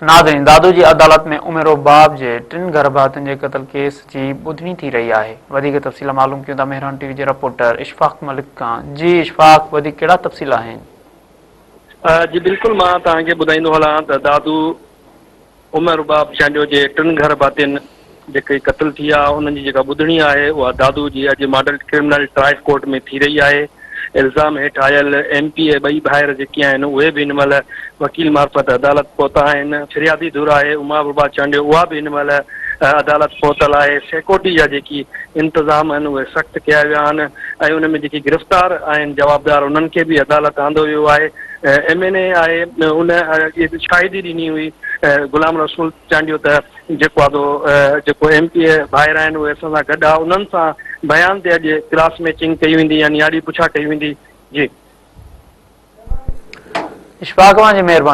नाज़रीन, दादू जी अदालत में उमेरो बाब जे 3 घर भातियुनि जे क़त्ल केस जी ॿुधणी थी रही आहे। वधीक तफ़सील मालूम कयूं था मेहरान टीवी जे रिपोर्टर इशफाक मलिक खां। जी इशफाक, वधीक कहिड़ा तफ़सील आहिनि? जी बिल्कुलु, मां तव्हांखे ॿुधाईंदो हलां त दादू उमर बाब चांडियो जे 3 घर भातियुनि जेके क़त्ल थी विया उन्हनि जी जेका ॿुधणी आहे उहा दादू जी अॼु मॉडल क्रिमिनल ट्रायल कोर्ट में थी रही आहे। इल्ज़ाम हेठि आयल MP ए ॿई भाइर जेके आहिनि उहे बि हिन महिल वकील मार्फत अदालत पहुता आहिनि। फिरियादी धुर आहे उमा बाबा चांडियो, उहा बि हिन महिल अदालत पहुतल आहे। सिक्योरिटी जा जेकी इंतज़ाम आहिनि उहे सख़्तु कया विया आहिनि ऐं उन में जेकी गिरफ़्तार आहिनि जवाबदार उन्हनि खे बि अदालत आंदो वियो आहे। MNA आहे उन शाहिदी ॾिनी हुई गुलाम रसूल चांडियो त जेको MP ए भाइर आहिनि उहे असां सां गॾु आहे, उन्हनि सां बयान ते अॼु क्रास मैचिंग कई वेंदी यानी आड़ी पुछा कई वेंदी। जी इशफाक, जी महिरबानी।